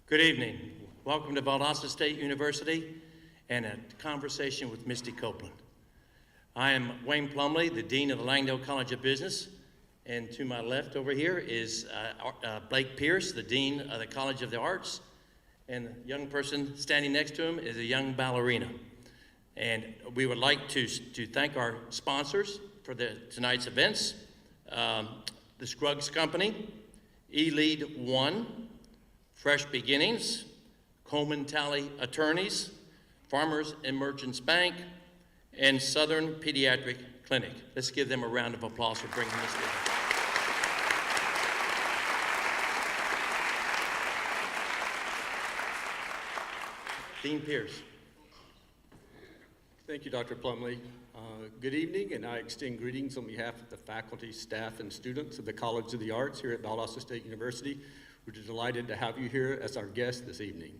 Good evening. Welcome to Valdosta State University and a conversation with Misty Copeland. I am Wayne Plumley, the Dean of the Langdale College of Business, and to my left over here is Blake Pierce, the Dean of the College of the Arts, and the young person standing next to him is a young ballerina. And we would like to thank our sponsors for tonight's events, the Scruggs Company, eLead One, Fresh Beginnings, Coleman Talley Attorneys, Farmers and Merchants Bank, and Southern Pediatric Clinic. Let's give them a round of applause for bringing this in. Dean Pierce. Thank you, Dr. Plumley. Good evening, and I extend greetings on behalf of the faculty, staff, and students of the College of the Arts here at Valdosta State University. We're delighted to have you here as our guest this evening.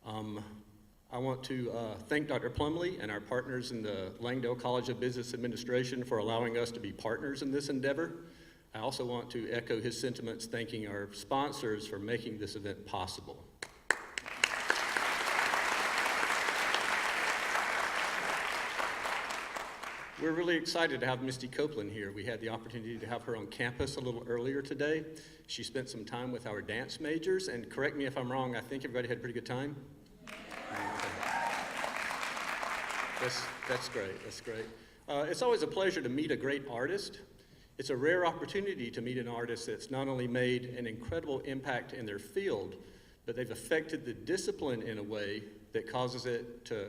I want to thank Dr. Plumley and our partners in the Langdale College of Business Administration for allowing us to be partners in this endeavor. I also want to echo his sentiments, thanking our sponsors for making this event possible. We're really excited to have Misty Copeland here. We had the opportunity to have her on campus a little earlier today. She spent some time with our dance majors, and correct me if I'm wrong, I think everybody had a pretty good time? That's great, that's great. It's always a pleasure to meet a great artist. It's a rare opportunity to meet an artist that's not only made an incredible impact in their field, but they've affected the discipline in a way that causes it to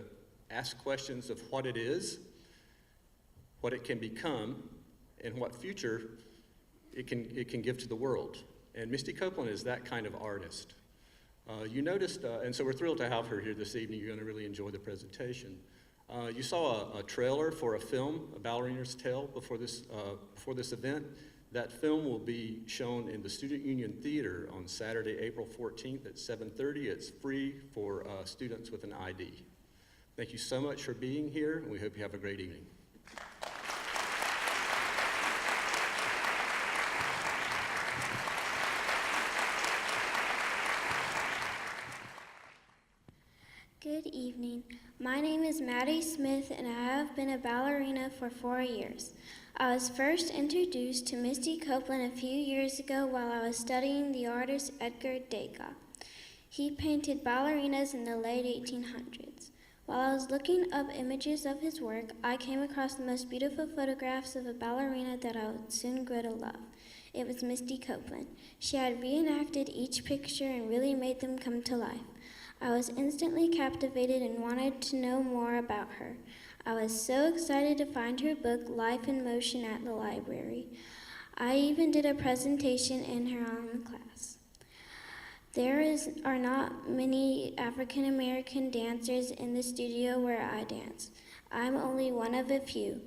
ask questions of what it is, what it can become, and what future it can give to the world. And Misty Copeland is that kind of artist. You noticed, and so we're thrilled to have her here this evening. You're going to really enjoy the presentation. You saw a trailer for a film, A Ballerina's Tale, before this event. That film will be shown in the Student Union Theater on Saturday, April 14th at 7:30. It's free for students with an ID. Thank you so much for being here, and we hope you have a great evening. Good evening. My name is Maddie Smith, and I have been a ballerina for 4 years. I was first introduced to Misty Copeland a few years ago while I was studying the artist Edgar Degas. He painted ballerinas in the late 1800s. While I was looking up images of his work, I came across the most beautiful photographs of a ballerina that I would soon grow to love. It was Misty Copeland. She had reenacted each picture and really made them come to life. I was instantly captivated and wanted to know more about her. I was so excited to find her book, Life in Motion, at the library. I even did a presentation in her alma class. There are not many African American dancers in the studio where I dance. I'm only one of a few.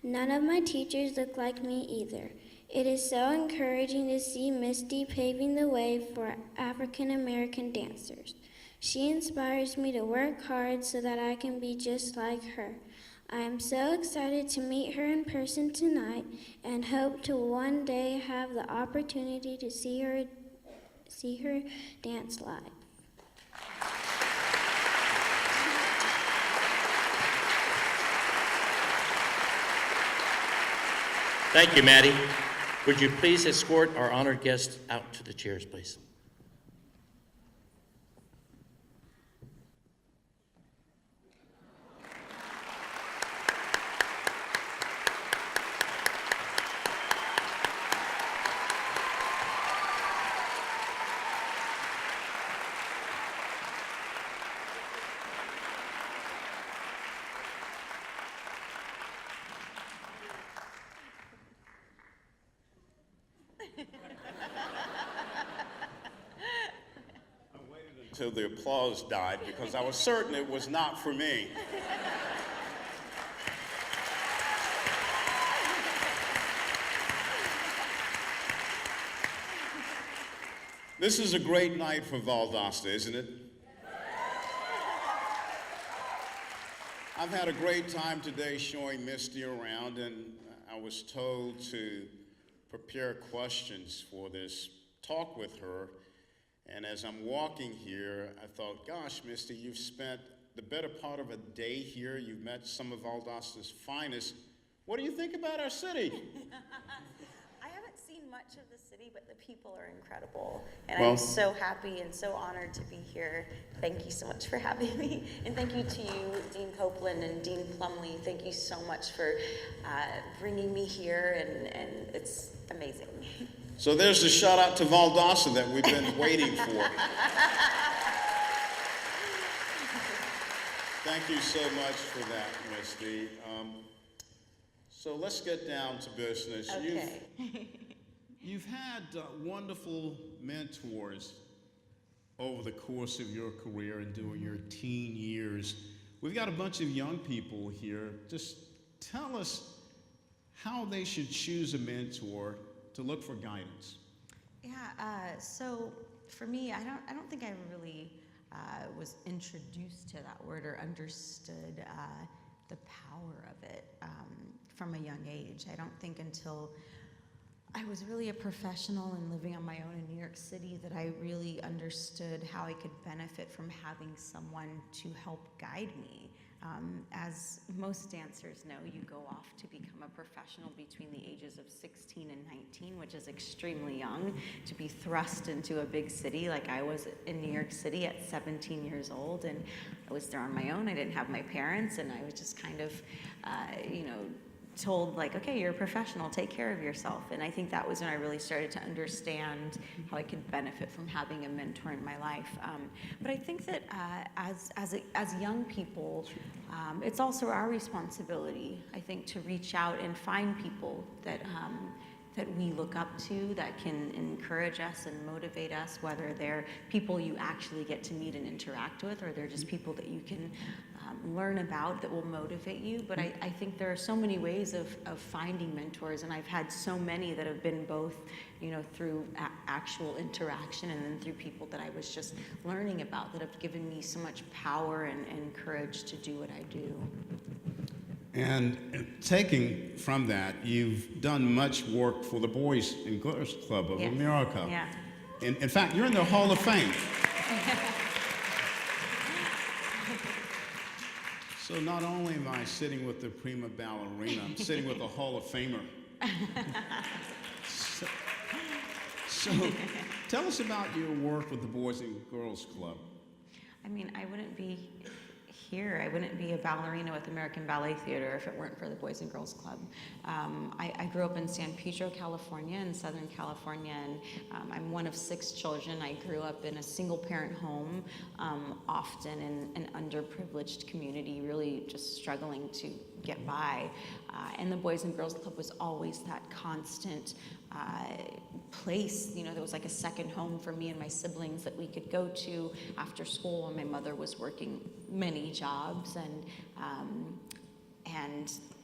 None of my teachers look like me either. It is so encouraging to see Misty paving the way for African American dancers. She inspires me to work hard so that I can be just like her. I am so excited to meet her in person tonight and hope to one day have the opportunity to see her dance live. Thank you, Maddie. Would you please escort our honored guest out to the chairs, please? Until the applause died, because I was certain it was not for me. This is a great night for Valdosta, isn't it? I've had a great time today showing Misty around, and I was told to prepare questions for this talk with her. And as I'm walking here, I thought, gosh, Misty, you've spent the better part of a day here. You've met some of Valdosta's finest. What do you think about our city? I haven't seen much of the city, but the people are incredible. And Well- I'm so happy and so honored to be here. Thank you so much for having me. And thank you to you, Dean Copeland and Dean Plumley. Thank you so much for bringing me here, and it's amazing. So there's the shout out to Valdosta that we've been waiting for. Thank you so much for that, Misty. So let's get down to business. Okay. You've had wonderful mentors over the course of your career and during your teen years. We've got a bunch of young people here. Just tell us how they should choose a mentor to look for guidance. Yeah, so for me, I don't think I really was introduced to that word or understood the power of it from a young age. I don't think until I was really a professional and living on my own in New York City that I really understood how I could benefit from having someone to help guide me. As most dancers know, you go off to become a professional between the ages of 16 and 19, which is extremely young, to be thrust into a big city like I was in New York City at 17 years old, and I was there on my own. I didn't have my parents, and I was just kind of, told like, okay, you're a professional, take care of yourself. And I think that was when I really started to understand how I could benefit from having a mentor in my life. But I think that as young people, it's also our responsibility, I think, to reach out and find people that we look up to, that can encourage us and motivate us, whether they're people you actually get to meet and interact with, or they're just people that you can learn about that will motivate you. But I think there are so many ways of finding mentors, and I've had so many that have been both, through actual interaction and then through people that I was just learning about that have given me so much power and courage to do what I do. And taking from that, you've done much work for the Boys and Girls Club of Yes. America. Yeah. In fact, you're in the Hall of Fame. So not only am I sitting with the prima ballerina, I'm sitting with a Hall of Famer. So tell us about your work with the Boys and Girls Club. I mean, I wouldn't be here. I wouldn't be a ballerina with American Ballet Theatre if it weren't for the Boys and Girls Club. I grew up in San Pedro, California, in Southern California, and I'm one of 6 children. I grew up in a single-parent home, often in an underprivileged community, really just struggling to get by. And the Boys and Girls Club was always that constant place. There was like a second home for me and my siblings that we could go to after school when my mother was working many jobs. And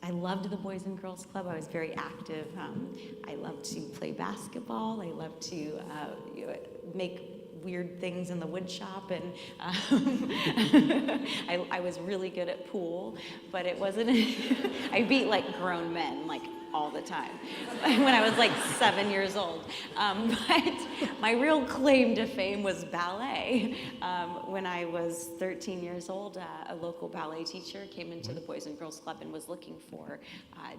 I loved the Boys and Girls Club. I was very active. I loved to play basketball. I loved to make weird things in the wood shop, and I was really good at pool, but it wasn't, I beat like grown men, like all the time when I was like 7 years old. But my real claim to fame was ballet. When I was 13 years old, a local ballet teacher came into the Boys and Girls Club and was looking for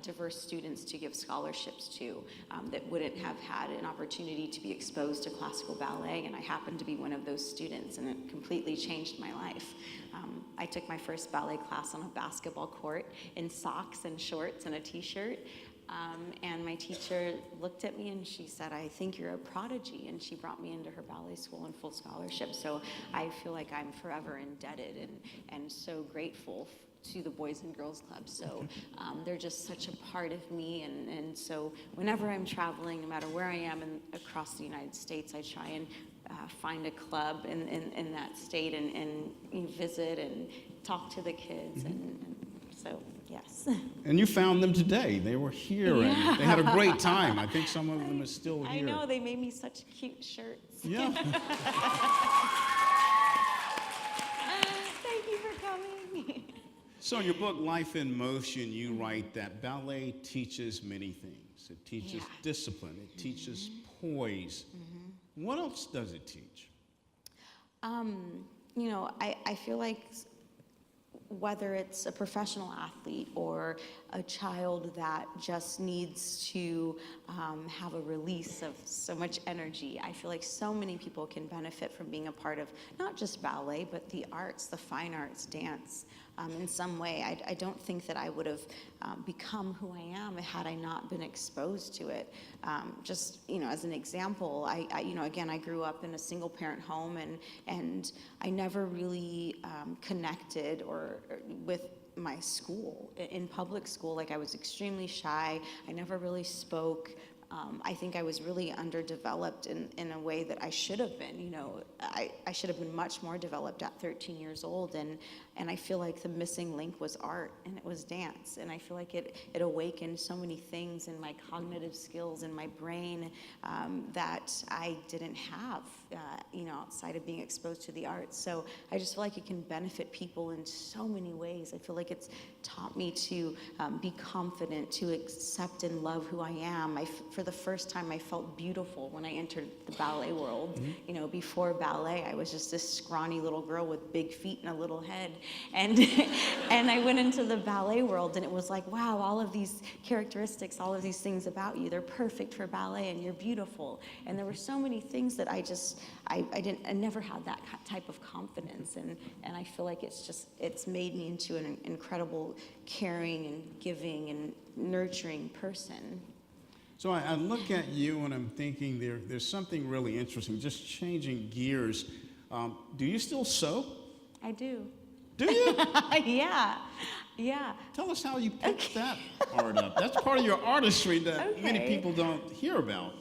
diverse students to give scholarships to that wouldn't have had an opportunity to be exposed to classical ballet, and I happened to be one of those students, and it completely changed my life. I took my first ballet class on a basketball court in socks and shorts and a t-shirt. And my teacher looked at me and she said, "I think you're a prodigy," and she brought me into her ballet school on full scholarship. So I feel like I'm forever indebted and so grateful to the Boys and Girls Club. So they're just such a part of me, and so whenever I'm traveling, no matter where I am across the United States, I try and find a club in that state and visit and talk to the kids, and so yes. And you found them today. They were here, and they had a great time. I think some of them are still here. I know, they made me such cute shirts. Yeah. Thank you for coming. So in your book, Life in Motion, you write that ballet teaches many things. It teaches discipline. It teaches poise. What else does it teach? I feel like whether it's a professional athlete or a child that just needs to have a release of so much energy, I feel like so many people can benefit from being a part of not just ballet, but the arts, the fine arts, dance. In some way, I don't think that I would have become who I am had I not been exposed to it. Just, as an example, I grew up in a single parent home, and I never really connected with my school. In public school, like, I was extremely shy. I never really spoke. I think I was really underdeveloped in a way that I should have been. I should have been much more developed at 13 years old, and I feel like the missing link was art, and it was dance, and I feel like it awakened so many things in my cognitive skills in my brain that I didn't have, outside of being exposed to the arts. So I just feel like it can benefit people in so many ways. I feel like it's taught me to be confident, to accept and love who I am. For the first time, I felt beautiful when I entered the ballet world. Mm-hmm. Before ballet, I was just this scrawny little girl with big feet and a little head. And I went into the ballet world, and it was like, wow, all of these characteristics, all of these things about you, they're perfect for ballet, and you're beautiful. And there were so many things that I never had that type of confidence. And I feel like it's made me into an incredible, caring and giving and nurturing person. So I look at you and I'm thinking there's something really interesting, just changing gears. Do you still sew? I do. Do you? Yeah. Tell us how you picked that part up. That's part of your artistry that many people don't hear about.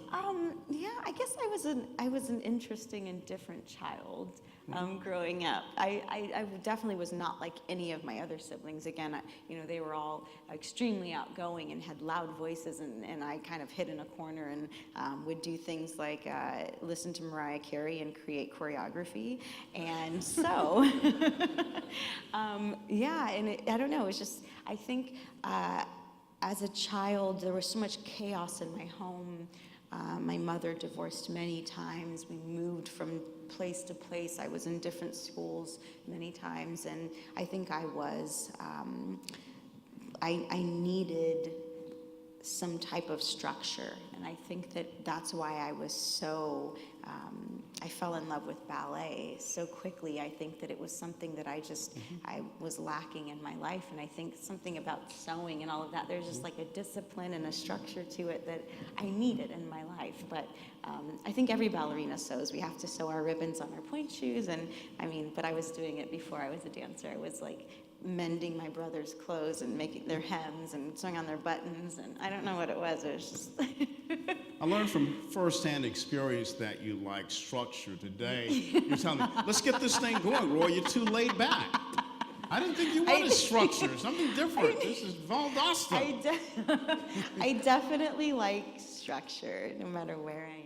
I guess I was an interesting and different child growing up. I definitely was not like any of my other siblings. Again, they were all extremely outgoing and had loud voices, and I kind of hid in a corner and would do things like listen to Mariah Carey and create choreography. And so, I don't know, it's just, I think as a child, there was so much chaos in my home. My mother divorced many times. We moved from place to place. I was in different schools many times, and I think I was, I needed some type of structure, and I think that's why I was so, I fell in love with ballet so quickly. I think that it was something that I was lacking in my life, and I think something about sewing and all of that, there's just like a discipline and a structure to it that I needed in my life. But I think every ballerina sews. We have to sew our ribbons on our pointe shoes, but I was doing it before I was a dancer. I was like mending my brother's clothes and making their hems and sewing on their buttons, and I don't know what it was just I learned from firsthand experience that you like structure. Today you're telling me, let's get this thing going, Roy, you're too laid back. I didn't think you wanted structure, something different. This is Valdosta. I definitely like structure no matter where I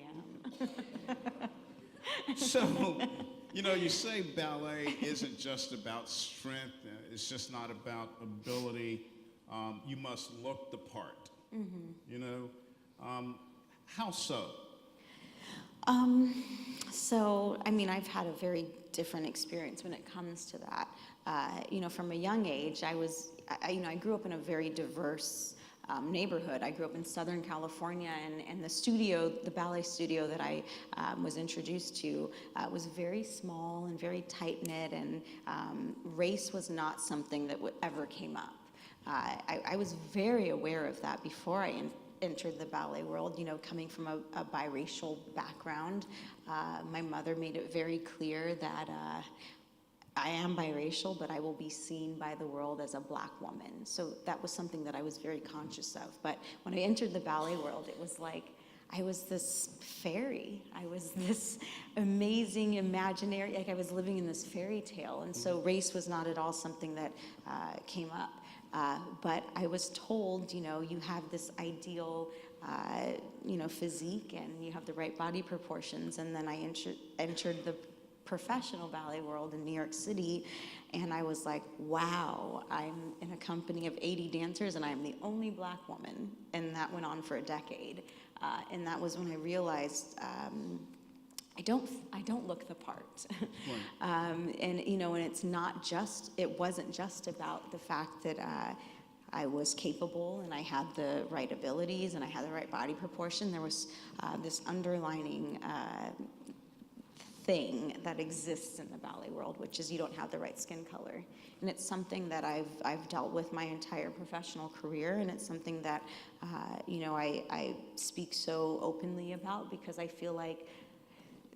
am. So, you say ballet isn't just about strength. It's just not about ability. You must look the part. Mm-hmm. How so? I've had a very different experience when it comes to that. From a young age, I grew up in a very diverse neighborhood. I grew up in Southern California, and the ballet studio that I was introduced to was very small and very tight-knit, and race was not something that ever came up. I was very aware of that before I entered the ballet world, coming from a biracial background. My mother made it very clear that I am biracial, but I will be seen by the world as a black woman. So that was something that I was very conscious of. But when I entered the ballet world, it was like I was this fairy. I was this amazing imaginary, like I was living in this fairy tale. And so race was not at all something that came up. But I was told, you have this ideal, physique, and you have the right body proportions. And then I entered the professional ballet world in New York City, and I was like, wow, I'm in a company of 80 dancers, and I'm the only black woman. And that went on for a decade. And that was when I realized I don't look the part. Right. And it wasn't just about the fact that I was capable and I had the right abilities and I had the right body proportion. There was this underlining thing that exists in the ballet world, which is you don't have the right skin color. And it's something that I've dealt with my entire professional career, and it's something that I speak so openly about because I feel like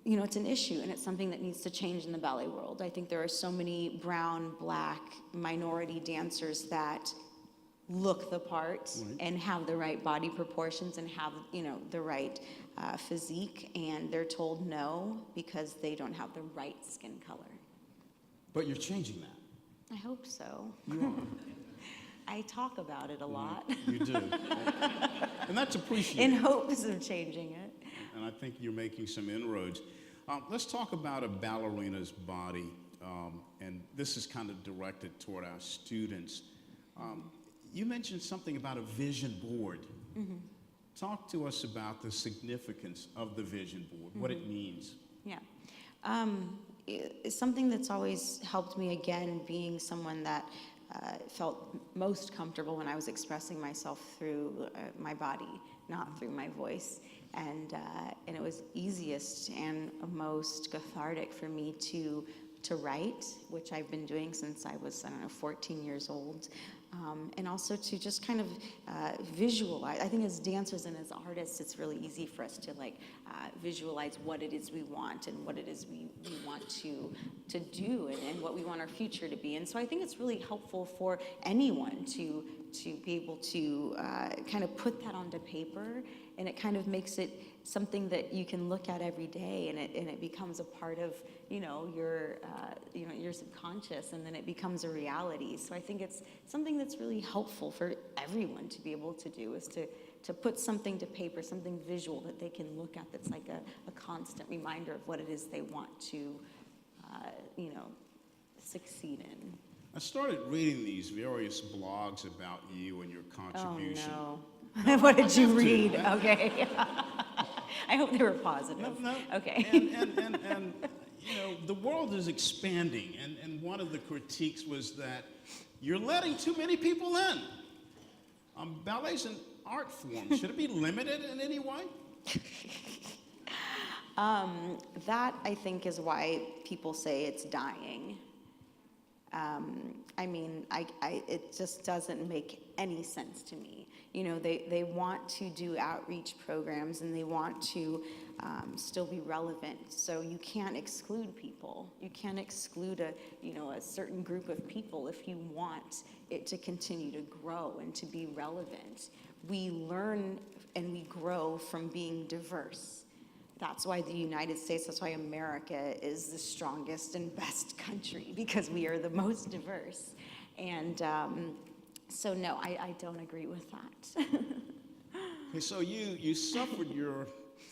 it's an issue, and it's something that needs to change in the ballet world. I think there are so many brown, black, minority dancers that look the part Right. and have the right body proportions and have, the right physique, and they're told no because they don't have the right skin color. But you're changing that. I hope so. You are. I talk about it a lot You do. And that's in appreciated. hopes of changing it. And I think you're making some inroads. Let's talk about a ballerina's body, and this is kind of directed toward our students. You mentioned something about a vision board. Mm-hmm. Talk to us about the significance of the vision board, what it means. Yeah. It's something that's always helped me, again, being someone that felt most comfortable when I was expressing myself through my body, not through my voice. And it was easiest and most cathartic for me to write, which I've been doing since I was, 14 years old. And also to just kind of visualize. I think as dancers and as artists, it's really easy for us to visualize what it is we want and what it is we want to do and what we want our future to be. And so I think it's really helpful for anyone to be able to kind of put that onto paper, and it kind of makes it something that you can look at every day, and it becomes a part of your subconscious, and then it becomes a reality. So I think it's something that's really helpful for everyone to be able to do, is to put something to paper, something visual that they can look at, that's like a constant reminder of what it is they want to succeed in. I started reading these various blogs about you and your contribution. Oh no. What did you read? to. Okay. I hope they were positive. No. Okay. And the world is expanding, and one of the critiques was that you're letting too many people in. Ballet's an art form. Should it be limited in any way? That, I think, is why people say it's dying. It just doesn't make any sense to me. They want to do outreach programs, and they want to still be relevant. So you can't exclude people. You can't exclude a certain group of people if you want it to continue to grow and to be relevant. We learn and we grow from being diverse. That's why the United States, that's why America is the strongest and best country, because we are the most diverse. And so no, I don't agree with that. Okay, so you suffered your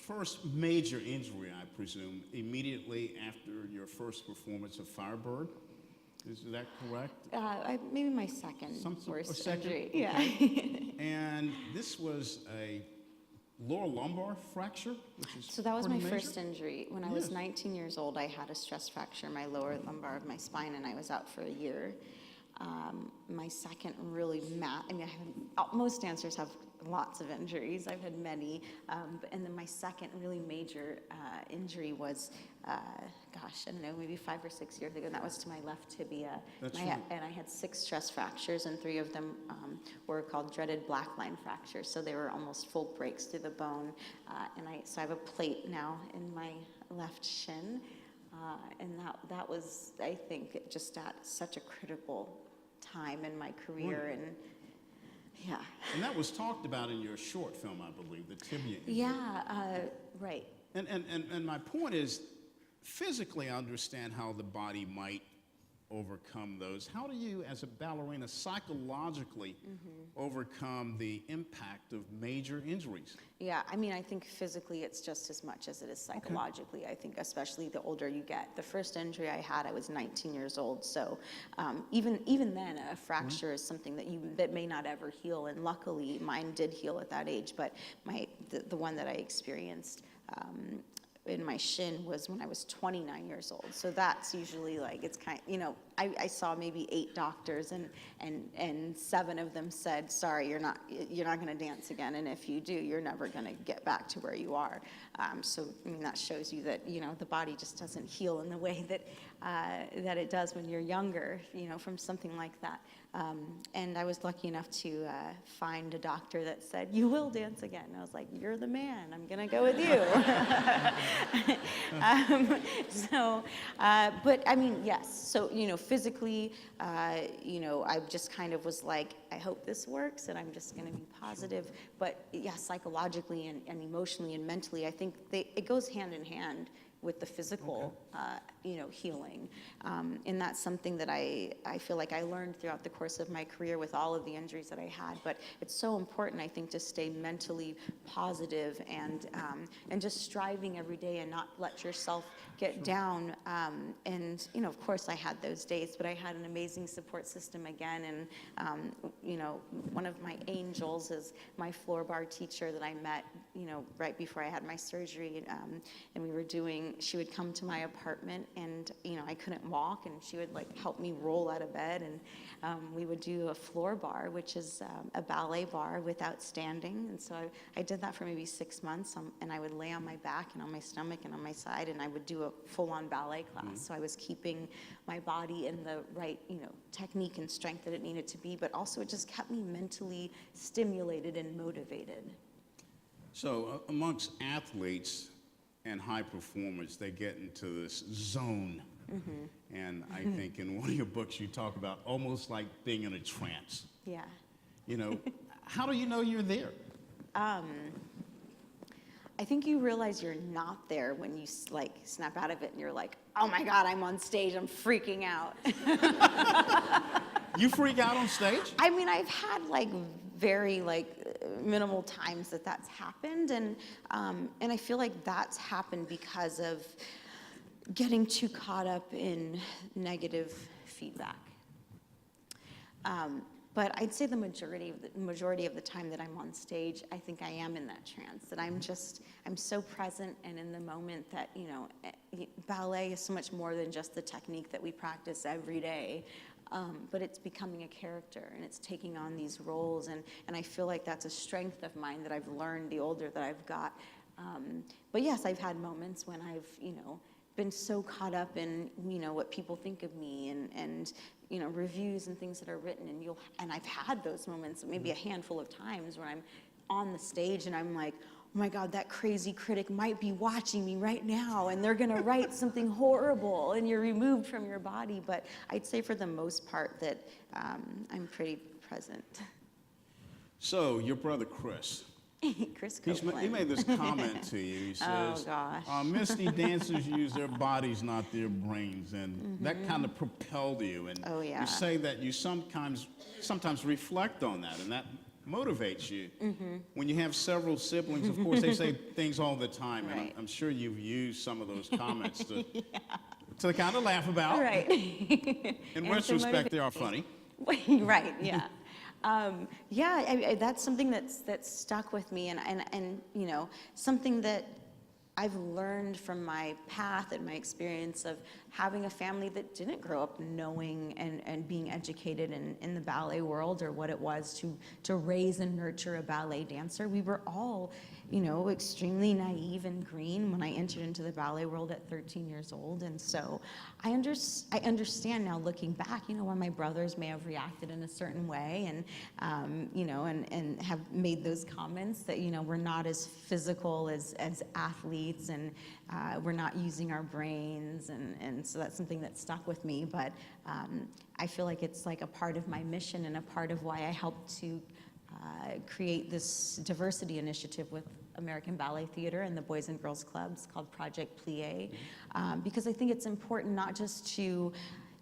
first major injury, I presume, immediately after your first performance of Firebird. Is that correct? Maybe my second worst injury. Yeah. Okay. And this was a lower lumbar fracture, which is So that was my pretty major? first injury. When I was 19 years old, I had a stress fracture in my lower lumbar of my spine, and I was out for a year. My second really most dancers have lots of injuries. I've had many. And then my second really major injury was, I don't know, maybe 5 or 6 years ago. And that was to my left tibia. That's And right. I had 6 stress fractures, and 3 of them were called dreaded black line fractures. So they were almost full breaks through the bone. So I have a plate now in my left shin. And that was, I think, just at such a critical time in my career. Right. And yeah. And that was talked about in your short film, I believe, the tibia injury. Yeah, right. And my point is, physically, I understand how the body might overcome those. How do you, as a ballerina, psychologically overcome the impact of major injuries? Yeah, I think physically it's just as much as it is psychologically. I think especially the older you get. The first injury I had, I was 19 years old. So even then, a fracture is something that may not ever heal. And luckily, mine did heal at that age. But the one that I experienced in my shin was when I was 29 years old. So that's usually like, it's kind of, you know, I saw maybe 8 doctors and 7 of them said, sorry, you're not going to dance again. And if you do, you're never going to get back to where you are. So, I mean, that shows you that, you know, the body just doesn't heal in the way that it does when you're younger, you know, from something like that. And I was lucky enough to find a doctor that said, you will dance again. And I was like, you're the man. I'm going to go with you. But I mean, yes. So, you know, physically, you know, I just kind of was like, I hope this works and I'm just going to be positive. But yeah, psychologically and emotionally and mentally, I think it goes hand in hand with the physical, you know, healing. And that's something that I feel like I learned throughout the course of my career with all of the injuries that I had. But it's so important, I think, to stay mentally positive and just striving every day and not let yourself get down. And, you know, of course I had those days, but I had an amazing support system again. And, you know, one of my angels is my floor bar teacher that I met, you know, right before I had my surgery. And we were she would come to my apartment and, you know, I couldn't walk and she would like help me roll out of bed. And we would do a floor bar, which is a ballet bar without standing. And so I did that for maybe 6 months. And I would lay on my back and on my stomach and on my side, and I would do a full-on ballet class. So I was keeping my body in the right, you know, technique and strength that it needed to be, but also it just kept me mentally stimulated and motivated. So amongst athletes and high performers, they get into this zone. And I think in one of your books you talk about almost like being in a trance. Yeah. You know, how do you know you're there? I think you realize you're not there when you like snap out of it and you're like, oh my God, I'm on stage, I'm freaking out. You freak out on stage? I mean, I've had like very like minimal times that's happened, and I feel like that's happened because of getting too caught up in negative feedback. But I'd say the majority of the time that I'm on stage, I think I am in that trance, that I'm so present and in the moment that, you know, ballet is so much more than just the technique that we practice every day. But it's becoming a character and it's taking on these roles, and I feel like that's a strength of mine that I've learned the older that I've got. But yes, I've had moments when I've, you know, been so caught up in, you know, what people think of me and you know, reviews and things that are written, and I've had those moments maybe a handful of times when I'm on the stage and I'm like, oh my God, that crazy critic might be watching me right now and they're gonna write something horrible, and you're removed from your body. But I'd say for the most part that I'm pretty present. So your brother Chris, Chris Copeland. he made this comment to you. He says, oh gosh. Misty, dancers use their bodies, not their brains, and that kind of propelled you. And Oh, yeah. you say that you sometimes reflect on that, and that motivates you. When you have several siblings, of course, they say things all the time, and Right. I'm sure you've used some of those comments to kind of laugh about. Right. In And retrospect, they are funny. Right, yeah. That's something that's stuck with me, and you know, something that I've learned from my path and my experience of having a family that didn't grow up knowing and being educated in the ballet world, or what it was to raise and nurture a ballet dancer. We were all, you know, extremely naive and green when I entered into the ballet world at 13 years old. And so I understand now, looking back, you know, why my brothers may have reacted in a certain way, and you know, and have made those comments that, you know, we're not as physical as athletes, and we're not using our brains, and so that's something that stuck with me. But I feel like it's like a part of my mission and a part of why I helped to create this diversity initiative with American Ballet Theatre and the Boys and Girls Clubs called Project Plie, because I think it's important not just to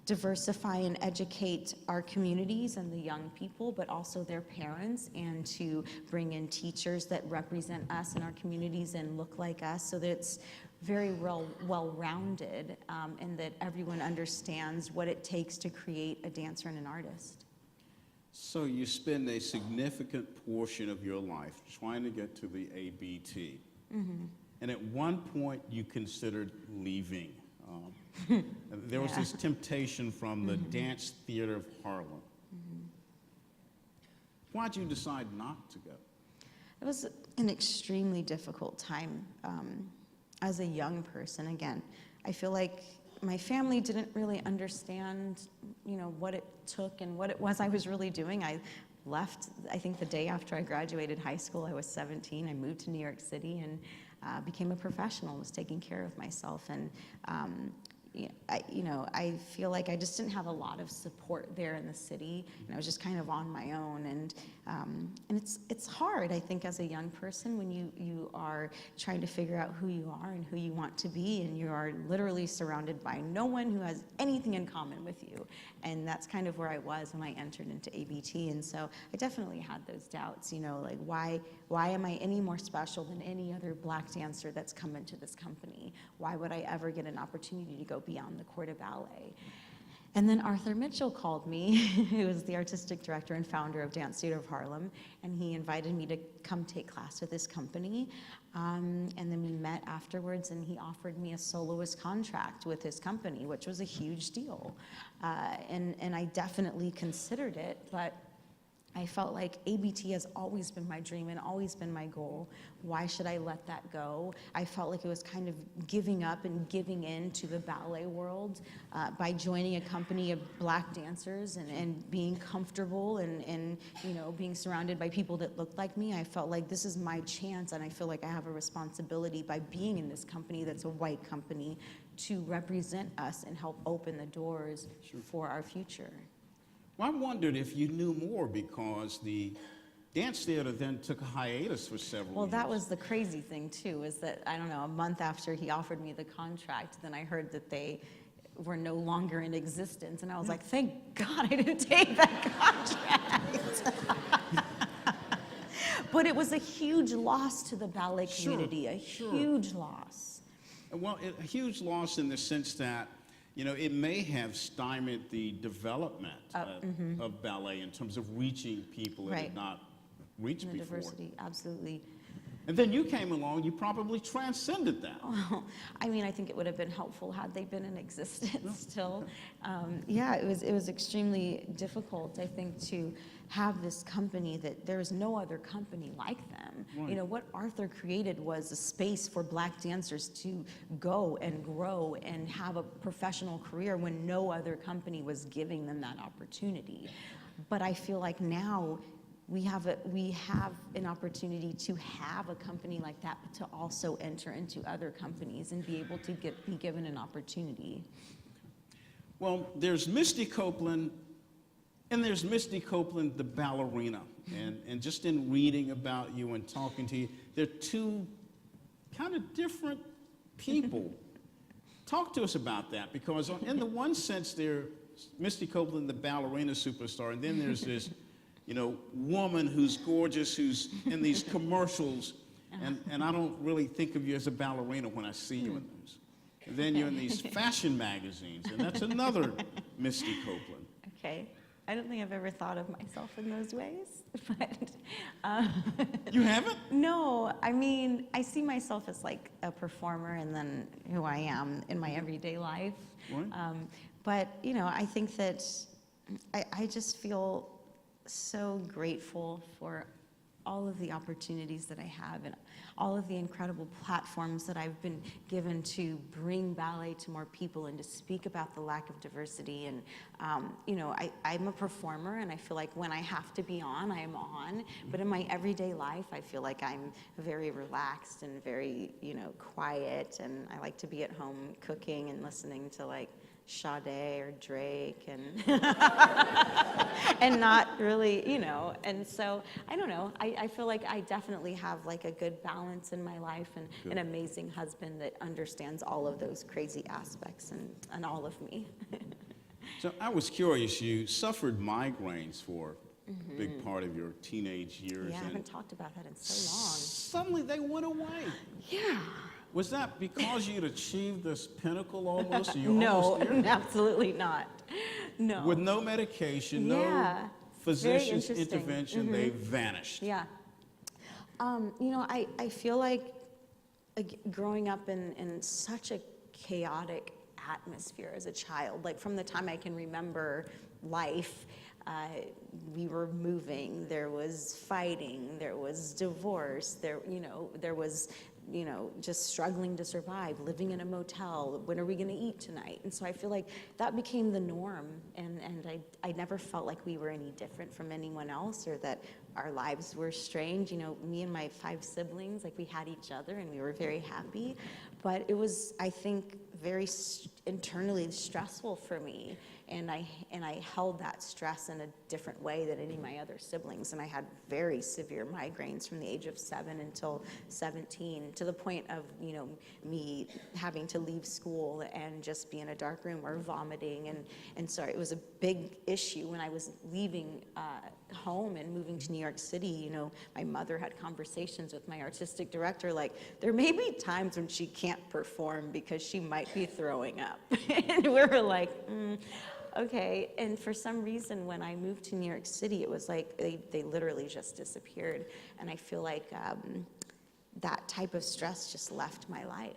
diversify and educate our communities and the young people, but also their parents, and to bring in teachers that represent us in our communities and look like us, so that it's very well-rounded, and that everyone understands what it takes to create a dancer and an artist. So you spend a significant portion of your life trying to get to the ABT. And and at one point you considered leaving. There was this temptation from the Dance Theatre of Harlem. Why'd you decide not to go? It was an extremely difficult time as a young person. Again, I feel like my family didn't really understand, what it took and what it was I was really doing. I left, I think the day after I graduated high school. I was 17. I moved to New York City and became a professional, was taking care of myself. And I feel like I just didn't have a lot of support there in the city, and I was just kind of on my own. And it's hard, I think, as a young person when you are trying to figure out who you are and who you want to be, and you are literally surrounded by no one who has anything in common with you. And that's kind of where I was when I entered into ABT. And so I definitely had those doubts, like why am I any more special than any other black dancer that's come into this company? Why would I ever get an opportunity to go beyond the court of ballet? And then Arthur Mitchell called me, who is the artistic director and founder of Dance Theatre of Harlem, and he invited me to come take class with his company. And then we met afterwards, and he offered me a soloist contract with his company, which was a huge deal. And I definitely considered it, but I felt like ABT has always been my dream and always been my goal. Why should I let that go? I felt like it was kind of giving up and giving in to the ballet world by joining a company of black dancers and being comfortable and being surrounded by people that looked like me. I felt like this is my chance, and I feel like I have a responsibility by being in this company that's a white company to represent us and help open the doors for our future. Well, I wondered if you knew more, because the Dance Theatre then took a hiatus for several years. Well, that was the crazy thing, too, is that, I don't know, a month after he offered me the contract, then I heard that they were no longer in existence, and I was like, thank God I didn't take that contract. But it was a huge loss to the ballet community, a huge loss. Well, a huge loss in the sense that it may have stymied the development of ballet in terms of reaching people that had not reached before. Diversity, absolutely. And then you came along, you probably transcended that. Oh, I think it would have been helpful had they been in existence still. It was extremely difficult, I think, to have this company that there is no other company like them. Right. What Arthur created was a space for black dancers to go and grow and have a professional career when no other company was giving them that opportunity. But I feel like now we have an opportunity to have a company like that, but to also enter into other companies and be able to be given an opportunity. Well, there's Misty Copeland, and there's Misty Copeland, the ballerina. And just in reading about you and talking to you, they're two kind of different people. Talk to us about that, because in the one sense, there's Misty Copeland, the ballerina superstar, and then there's this woman who's gorgeous, who's in these commercials, and I don't really think of you as a ballerina when I see you in those. And then you're in these fashion magazines, and that's another Misty Copeland. Okay. I don't think I've ever thought of myself in those ways, but... You haven't? No, I see myself as like a performer and then who I am in my everyday life. Right. But, I think that I just feel so grateful for all of the opportunities that I have and all of the incredible platforms that I've been given to bring ballet to more people and to speak about the lack of diversity. And, I'm a performer, and I feel like when I have to be on, I am on. But in my everyday life, I feel like I'm very relaxed and very, quiet. And I like to be at home cooking and listening to Sade or Drake and and not really, and so I don't know. I feel like I definitely have a good balance in my life and an amazing husband that understands all of those crazy aspects and all of me. So I was curious, you suffered migraines for a big part of your teenage years. Yeah, I haven't talked about that in so long. Suddenly they went away. Yeah. Was that because you'd achieved this pinnacle almost? No, absolutely not. No. With no medication, no physician's intervention, they vanished. Yeah. I feel like growing up in such a chaotic atmosphere as a child, like from the time I can remember life, we were moving, there was fighting, there was divorce, there was, just struggling to survive, living in a motel, when are we gonna eat tonight? And so I feel like that became the norm, and I never felt like we were any different from anyone else, or that our lives were strange. Me and my 5 siblings, like we had each other and we were very happy, but it was, I think, very internally stressful for me. And I held that stress in a different way than any of my other siblings. And I had very severe migraines from the age of 7 until 17, to the point of, me having to leave school and just be in a dark room or vomiting. And so it was a big issue when I was leaving home and moving to New York City. My mother had conversations with my artistic director, like, there may be times when she can't perform because she might be throwing up. And we were like, okay. And for some reason, when I moved to New York City, it was like they literally just disappeared. And I feel like that type of stress just left my life.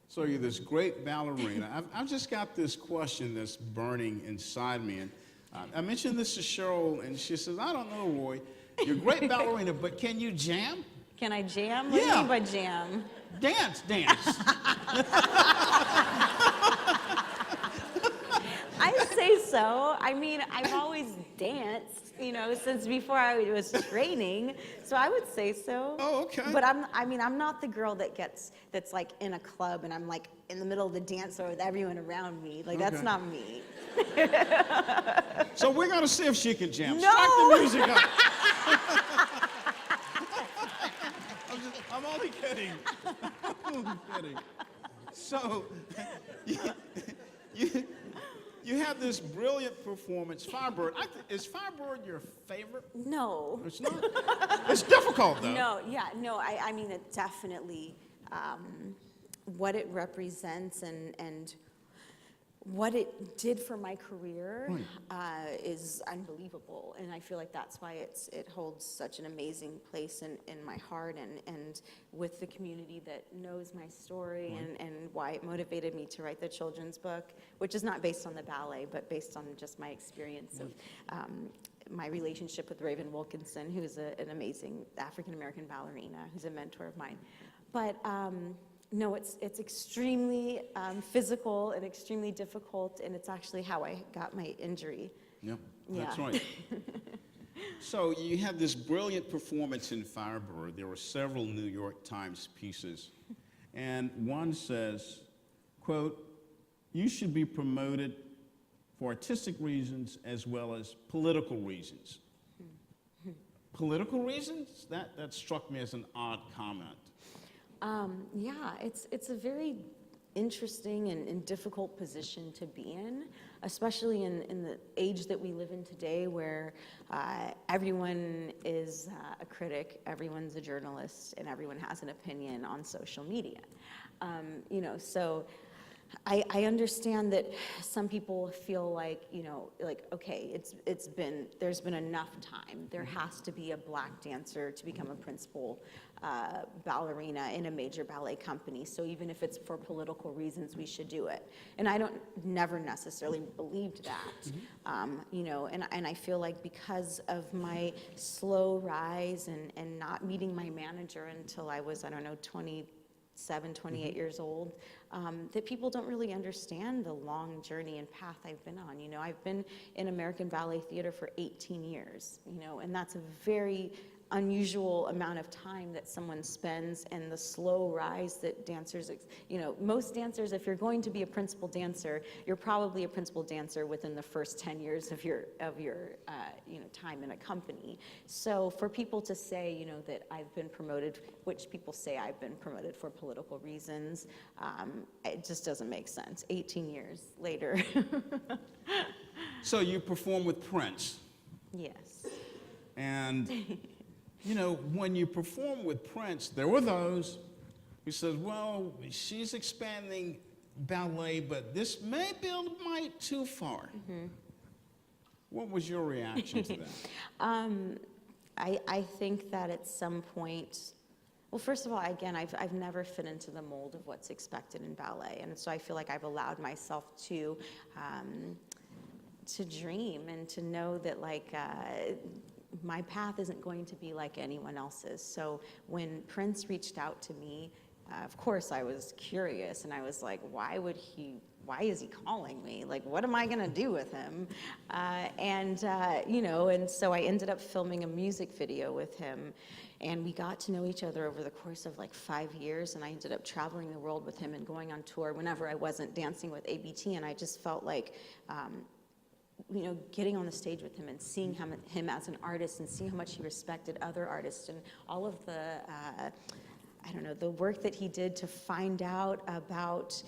So you're this great ballerina. I've just got this question that's burning inside me. And I mentioned this to Cheryl, and she says, I don't know, Roy, you're a great ballerina, but can you jam? Can I jam? What do you mean by jam? Dance. I say so. I mean, I've always danced, since before I was training. So I would say so. Oh, okay. But I'm not the girl that's like in a club and I'm like in the middle of the dance floor with everyone around me. Like, that's not me. So we're going to see if she can jam. No! Strike the music up. I'm only kidding. I'm kidding. So, you have this brilliant performance, Firebird. Is Firebird your favorite? No. It's not? It's difficult, though. No, I mean, it definitely, what it represents and what it did for my career is unbelievable. And I feel like that's why it holds such an amazing place in my heart and with the community that knows my story, and why it motivated me to write the children's book, which is not based on the ballet, but based on just my experience of my relationship with Raven Wilkinson, who's an amazing African-American ballerina, who's a mentor of mine. But no, it's extremely physical and extremely difficult, and it's actually how I got my injury. Yeah, that's right. So you had this brilliant performance in Firebird. There were several New York Times pieces, and one says, quote, you should be promoted for artistic reasons as well as political reasons. Political reasons? That struck me as an odd comment. Yeah, it's a very interesting and difficult position to be in, especially in the age that we live in today, where everyone is a critic, everyone's a journalist, and everyone has an opinion on social media. So I understand that some people feel like, okay, there's been enough time. There has to be a black dancer to become a principal ballerina in a major ballet company. So even if it's for political reasons, we should do it. And I never necessarily believed that, and I feel like because of my slow rise and not meeting my manager until I was, 28 years old, that people don't really understand the long journey and path I've been on. I've been in American Ballet Theatre for 18 years, and that's a very unusual amount of time that someone spends, and the slow rise that dancers, most dancers, if you're going to be a principal dancer, you're probably a principal dancer within the first 10 years of your time in a company. So for people to say, that I've been promoted, which people say I've been promoted for political reasons, it just doesn't make sense. 18 years later. So you perform with Prince. Yes. And when you perform with Prince, there were those who said, well, she's expanding ballet, but this may be a mite too far. Mm-hmm. What was your reaction to that? I think that at some point, Well, first of all, again, I've never fit into the mold of what's expected in ballet, and so I feel like I've allowed myself to dream and to know that my path isn't going to be like anyone else's. So when Prince reached out to me, of course I was curious, and I was like, why is he calling me? Like, what am I gonna do with him? And so I ended up filming a music video with him, and we got to know each other over the course of 5 years, and I ended up traveling the world with him and going on tour whenever I wasn't dancing with ABT, and I just felt like, getting on the stage with him and seeing him as an artist and seeing how much he respected other artists and all of the work that he did to find out about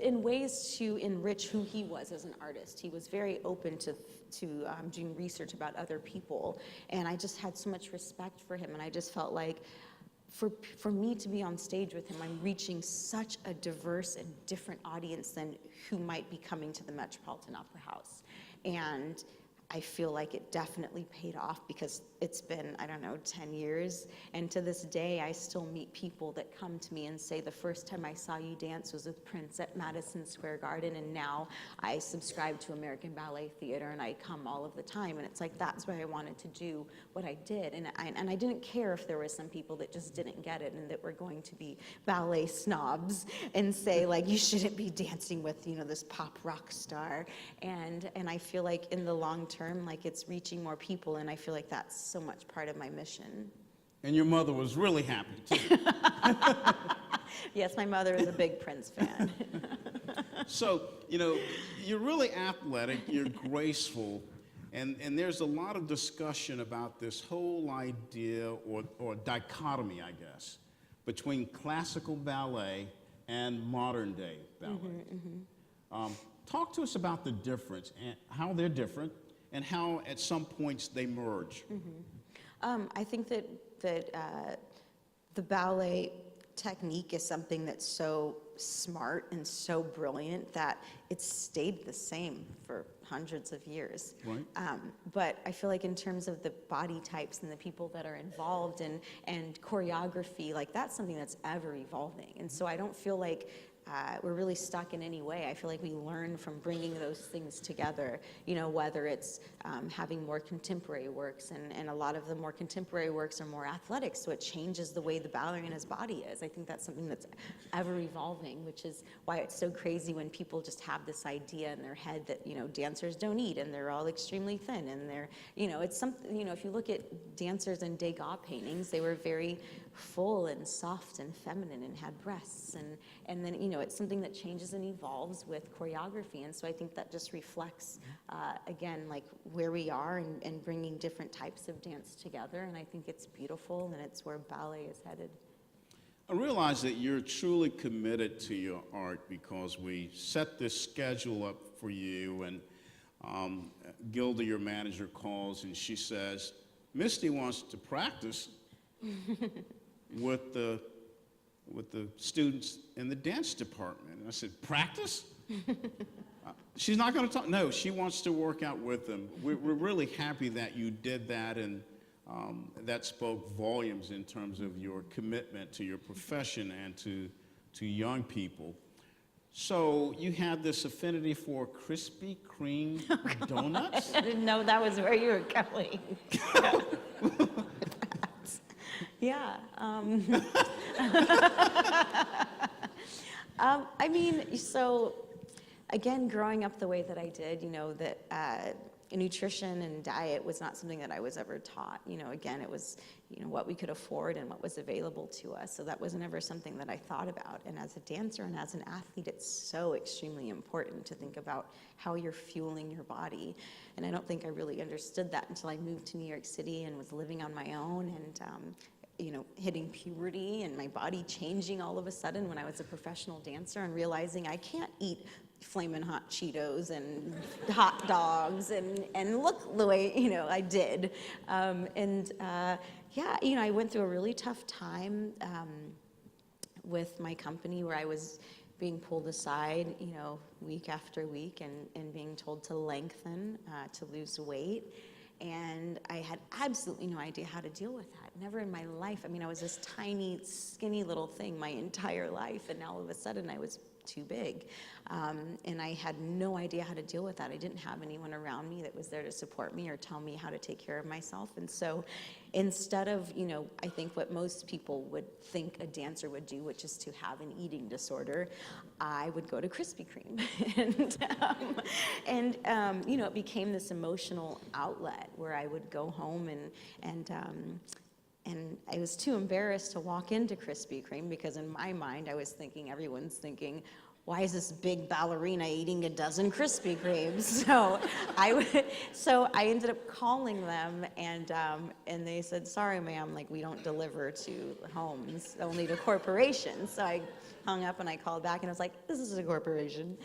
in ways to enrich who he was as an artist. He was very open to doing research about other people, and I just had so much respect for him, and I just felt like for me to be on stage with him, I'm reaching such a diverse and different audience than who might be coming to the Metropolitan Opera House. And I feel like it definitely paid off because it's been, 10 years. And to this day, I still meet people that come to me and say, the first time I saw you dance was with Prince at Madison Square Garden, and now I subscribe to American Ballet Theatre and I come all of the time. And it's like, that's why I wanted to do what I did. And I didn't care if there were some people that just didn't get it and that were going to be ballet snobs and say, you shouldn't be dancing with, this pop rock star. And I feel like in the long term, it's reaching more people, and I feel like that's so much part of my mission. And your mother was really happy too. Yes, my mother is a big Prince fan. So, you're really athletic, you're graceful, and there's a lot of discussion about this whole idea or dichotomy, I guess, between classical ballet and modern day ballet. Talk to us about the difference and how they're different and how at some points they merge. I think that the ballet technique is something that's so smart and so brilliant that it's stayed the same for hundreds of years. Right. But I feel like in terms of the body types and the people that are involved and choreography, that's something that's ever evolving. And so I don't feel like we're really stuck in any way. I feel like we learn from bringing those things together, whether it's having more contemporary works, and a lot of the more contemporary works are more athletic, so it changes the way the ballerina's body is. I think that's something that's ever evolving, which is why it's so crazy when people just have this idea in their head that, dancers don't eat and they're all extremely thin, and they're, it's something, if you look at dancers in Degas paintings, they were very full and soft and feminine and had breasts, and then, it's something that changes and evolves with choreography. And so I think that just reflects, again, where we are and bringing different types of dance together. And I think it's beautiful, and it's where ballet is headed. I realize that you're truly committed to your art because we set this schedule up for you, and Gilda, your manager, calls and she says, Misty wants to practice with the students in the dance department. And I said, practice? She's not going to talk. No, she wants to work out with them. We're really happy that you did that, and that spoke volumes in terms of your commitment to your profession and to young people. So you had this affinity for Krispy Kreme donuts? I didn't know that was where you were going. Yeah. So again, growing up the way that I did, that nutrition and diet was not something that I was ever taught. Again, it was, what we could afford and what was available to us. So that was never something that I thought about. And as a dancer and as an athlete, it's so extremely important to think about how you're fueling your body. And I don't think I really understood that until I moved to New York City and was living on my own, and hitting puberty and my body changing all of a sudden when I was a professional dancer, and realizing I can't eat Flamin' Hot Cheetos and hot dogs and look the way, I did. I went through a really tough time with my company where I was being pulled aside, week after week and being told to lengthen, to lose weight. And I had absolutely no idea how to deal with that. Never in my life. I mean, I was this tiny, skinny little thing my entire life, and now all of a sudden I was too big. And I had no idea how to deal with that. I didn't have anyone around me that was there to support me or tell me how to take care of myself. And so instead of, I think what most people would think a dancer would do, which is to have an eating disorder, I would go to Krispy Kreme. and it became this emotional outlet where I would go home and I was too embarrassed to walk into Krispy Kreme because in my mind I was thinking, everyone's thinking, why is this big ballerina eating a dozen Krispy Kremes? So I ended up calling them and they said, sorry ma'am, like we don't deliver to homes, only to corporations. So I hung up and I called back and I was like, this is a corporation.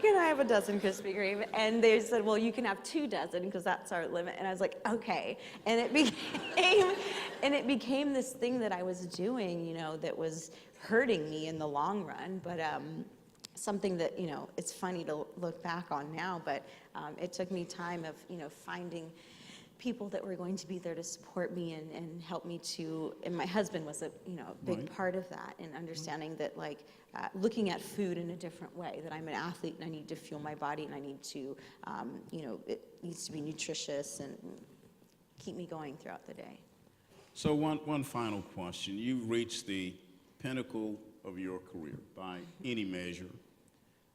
Can I have a dozen Krispy Kreme? And they said, well, you can have 2 dozen because that's our limit. And I was like, okay. And it became this thing that I was doing, that was hurting me in the long run. But something that, it's funny to look back on now, but it took me time of, finding people that were going to be there to support me and help me to, and my husband was a big part of that, and understanding that looking at food in a different way, that I'm an athlete and I need to fuel my body and I need to, it needs to be nutritious and keep me going throughout the day. So one final question. You've reached the pinnacle of your career by any measure.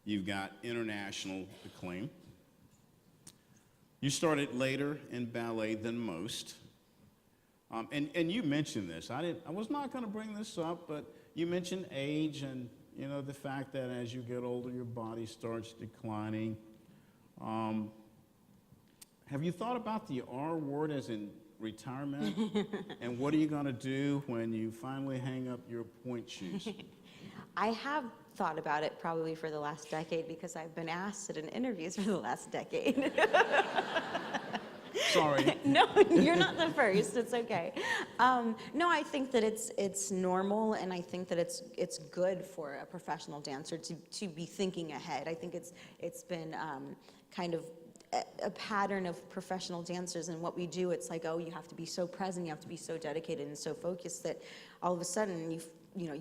You've got international acclaim. You started later in ballet than most. And you mentioned this. I was not going to bring this up, but you mentioned age and the fact that as you get older, your body starts declining. Have you thought about the R word as in retirement? And what are you going to do when you finally hang up your point shoes? I have thought about it probably for the last decade because I've been asked it in interviews for the last decade. Sorry. No, you're not the first. It's okay. No, I think that it's normal, and I think that it's good for a professional dancer to be thinking ahead. I think it's been kind of a pattern of professional dancers, and what we do, it's like, oh, you have to be so present, you have to be so dedicated and so focused that all of a sudden you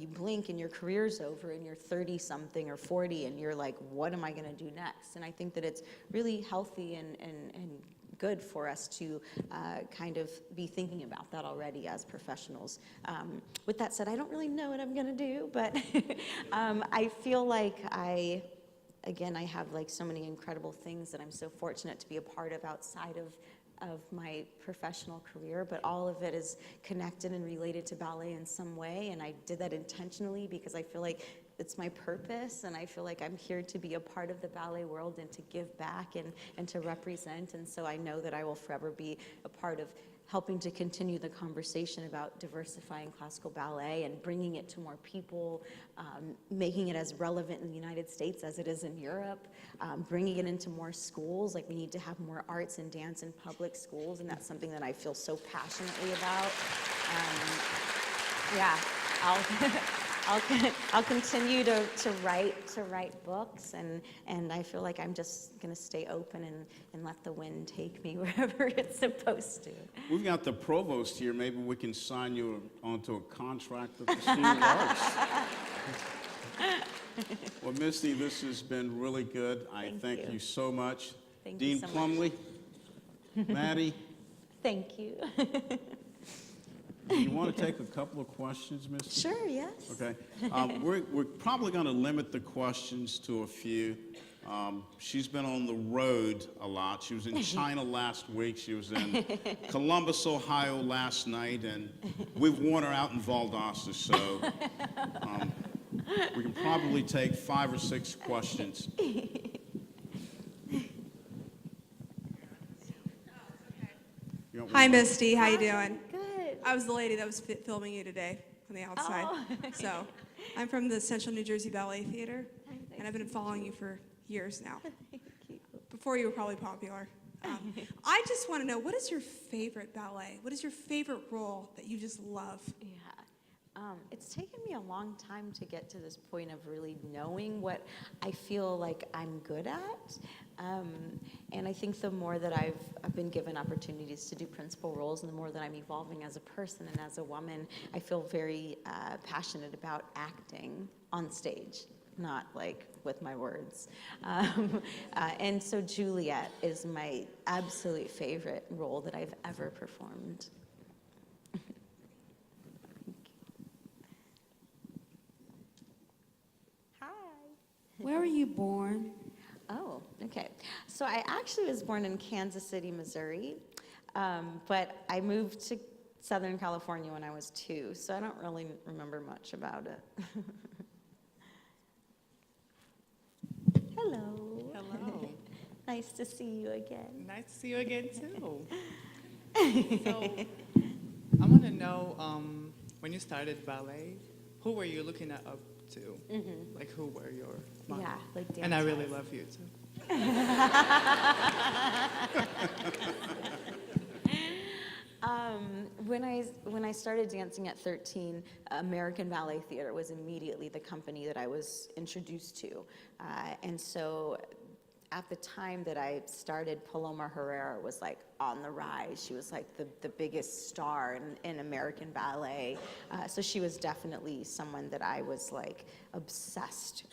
blink and your career's over and you're 30 something or 40 and you're like, what am I going to do next? And I think that it's really healthy and good for us to kind of be thinking about that already as professionals. With that said, I don't really know what I'm going to do, but I feel like I have so many incredible things that I'm so fortunate to be a part of outside of my professional career, but all of it is connected and related to ballet in some way, and I did that intentionally because I feel like it's my purpose, and I feel like I'm here to be a part of the ballet world and to give back and to represent, and so I know that I will forever be a part of helping to continue the conversation about diversifying classical ballet and bringing it to more people, making it as relevant in the United States as it is in Europe, bringing it into more schools. Like, we need to have more arts and dance in public schools, and that's something that I feel so passionately about. I'll continue to write books, and I feel like I'm just going to stay open and let the wind take me wherever it's supposed to. We've got the provost here. Maybe we can sign you onto a contract with the Student Arts. Well, Misty, this has been really good. I thank you so much. Thank Dean you so Plumley, Maddie. Thank you. Do you want to take a couple of questions, Misty? Sure, yes. Okay. We're probably going to limit the questions to a few. She's been on the road a lot. She was in China last week. She was in Columbus, Ohio last night, and we've worn her out in Valdosta, so we can probably take 5 or 6 questions. Hi, Misty. How you doing? Good. I was the lady that was filming you today on the outside. Oh. So I'm from the Central New Jersey Ballet Theatre, and I've been following you for years now. Thank you. Before you were probably popular. I just want to know, what is your favorite ballet? What is your favorite role that you just love? Yeah. It's taken me a long time to get to this point of really knowing what I feel like I'm good at. And I think the more that I've been given opportunities to do principal roles, and the more that I'm evolving as a person and as a woman, I feel very passionate about acting on stage, not like with my words. And so Juliet is my absolute favorite role that I've ever performed. Where were you born? Oh, okay. So I actually was born in Kansas City, Missouri, but I moved to Southern California when I was 2, so I don't really remember much about it. Hello. Hello. Nice to see you again. Nice to see you again, too. So, I want to know, when you started ballet, who were you looking up to? Mm-hmm. Like, who were your models? Yeah, like dance. And I really love you, too. When I started dancing at 13, American Ballet Theatre was immediately the company that I was introduced to. And so at the time that I started, Paloma Herrera was like on the rise. She was like the biggest star in American ballet. So she was definitely someone that I was like obsessed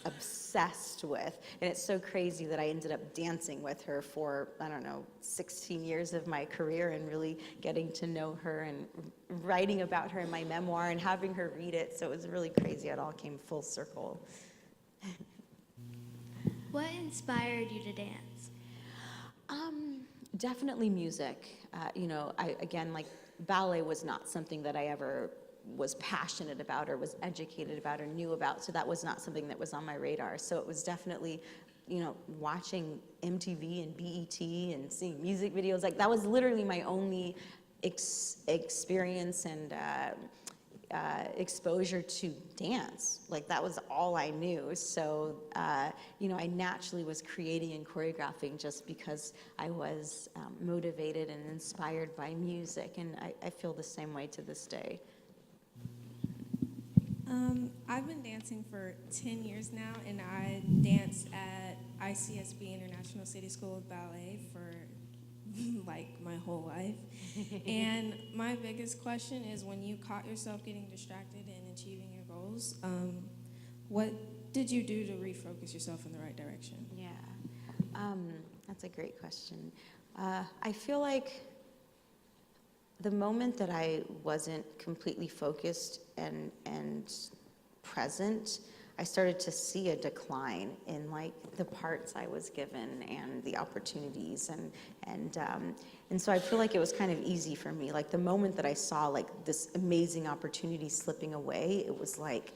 with. And it's so crazy that I ended up dancing with her for, I don't know, 16 years of my career, and really getting to know her and writing about her in my memoir and having her read it. So it was really crazy. It all came full circle. What inspired you to dance? Definitely music. Again, like ballet was not something that I ever was passionate about or was educated about or knew about. So that was not something that was on my radar. So it was definitely, watching MTV and BET and seeing music videos. Like that was literally my only experience and exposure to dance. Like that was all I knew. So, I naturally was creating and choreographing just because I was motivated and inspired by music. And I feel the same way to this day. I've been dancing for 10 years now, and I danced at ICSB, International City School of Ballet, for like my whole life. And my biggest question is, when you caught yourself getting distracted in achieving your goals, what did you do to refocus yourself in the right direction? Yeah, that's a great question. I feel like the moment that I wasn't completely focused and present, I started to see a decline in like the parts I was given and the opportunities, and so I feel like it was kind of easy for me. Like the moment that I saw like this amazing opportunity slipping away, it was like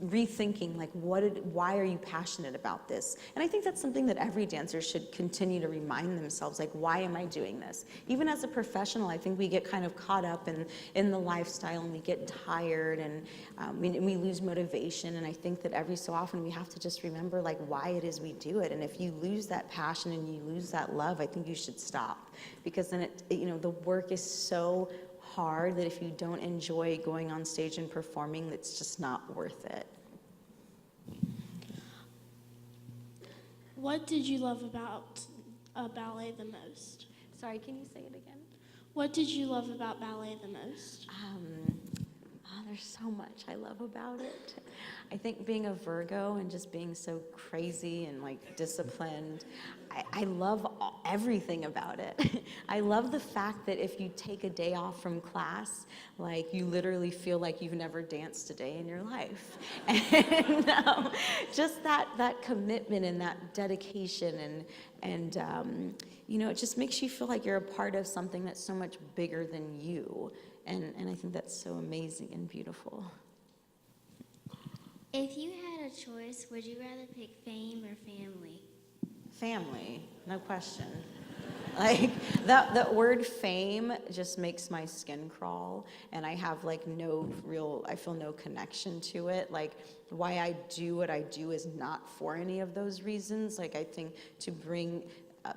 rethinking like why are you passionate about this? And I think that's something that every dancer should continue to remind themselves, like, why am I doing this? Even as a professional, I think we get kind of caught up in the lifestyle, and we get tired, and we lose motivation. And I think that every so often we have to just remember like why it is we do it. And if you lose that passion and you lose that love, I think you should stop, because then the work is so hard that if you don't enjoy going on stage and performing, it's just not worth it. What did you love about ballet the most? Sorry, can you say it again? What did you love about ballet the most? There's so much I love about it. I think being a Virgo and just being so crazy and like disciplined, I love everything about it. I love the fact that if you take a day off from class, like you literally feel like you've never danced a day in your life. And just that commitment and that dedication and it just makes you feel like you're a part of something that's so much bigger than you. And I think that's so amazing and beautiful. If you had a choice, would you rather pick fame or family? Family, no question. Like that word fame just makes my skin crawl, and I have like I feel no connection to it. Like why I do what I do is not for any of those reasons. Like I think to bring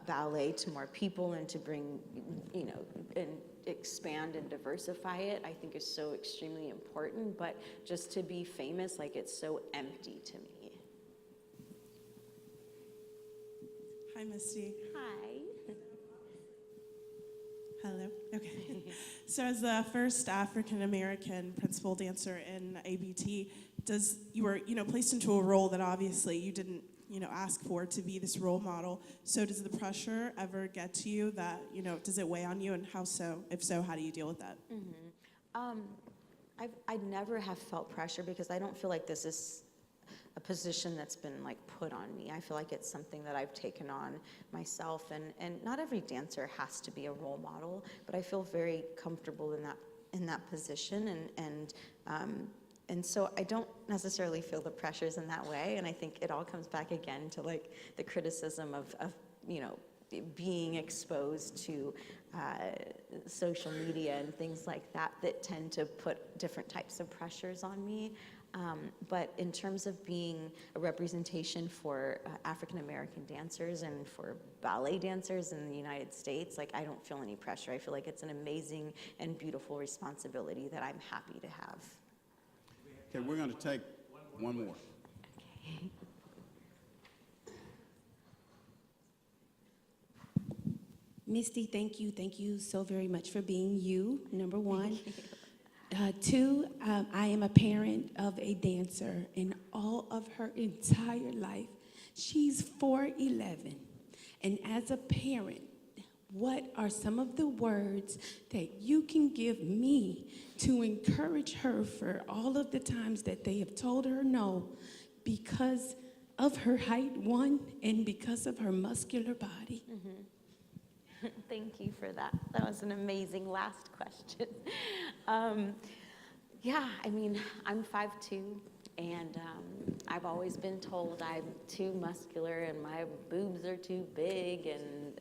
ballet to more people and to bring, expand and diversify it, I think is so extremely important, but just to be famous, like it's so empty to me. Hi, Misty. Hi. Hello. Okay. So, as the first African American principal dancer in ABT, you were, placed into a role that obviously you didn't, ask for, to be this role model. So, does the pressure ever get to you that, does it weigh on you, and how so? If so, how do you deal with that? I never have felt pressure because I don't feel like this is a position that's been like put on me. I feel like it's something that I've taken on myself, and not every dancer has to be a role model, but I feel very comfortable in that position, and so I don't necessarily feel the pressures in that way, and I think it all comes back again to like the criticism of being exposed to social media and things like that tend to put different types of pressures on me. But in terms of being a representation for African American dancers and for ballet dancers in the United States, like I don't feel any pressure. I feel like it's an amazing and beautiful responsibility that I'm happy to have. Okay, we're going to take one more. Okay. Misty, thank you so very much for being you, number one. Two, I am a parent of a dancer, and all of her entire life, she's 4'11". And as a parent, what are some of the words that you can give me to encourage her for all of the times that they have told her no because of her height, one, and because of her muscular body? Mm-hmm. Thank you for that. That was an amazing last question. Yeah, I mean, I'm 5'2", and I've always been told I'm too muscular and my boobs are too big and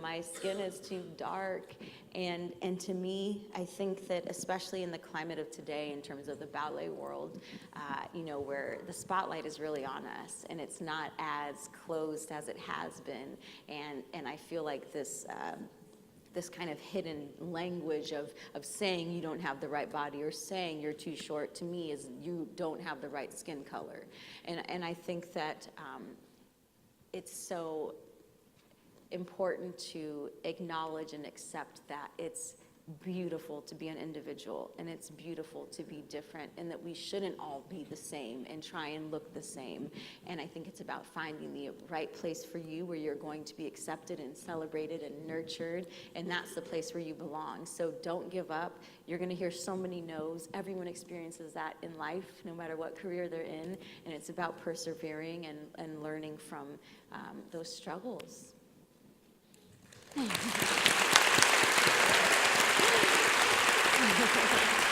my skin is too dark. And to me, I think that especially in the climate of today in terms of the ballet world, where the spotlight is really on us and it's not as closed as it has been. And I feel like this kind of hidden language of saying you don't have the right body or saying you're too short, to me, is you don't have the right skin color. And I think that it's so important to acknowledge and accept that it's beautiful to be an individual and it's beautiful to be different, and that we shouldn't all be the same and try and look the same. And I think it's about finding the right place for you where you're going to be accepted and celebrated and nurtured, and that's the place where you belong. So don't give up. You're going to hear so many no's. Everyone experiences that in life, no matter what career they're in, and it's about persevering and learning from those struggles. Thank you.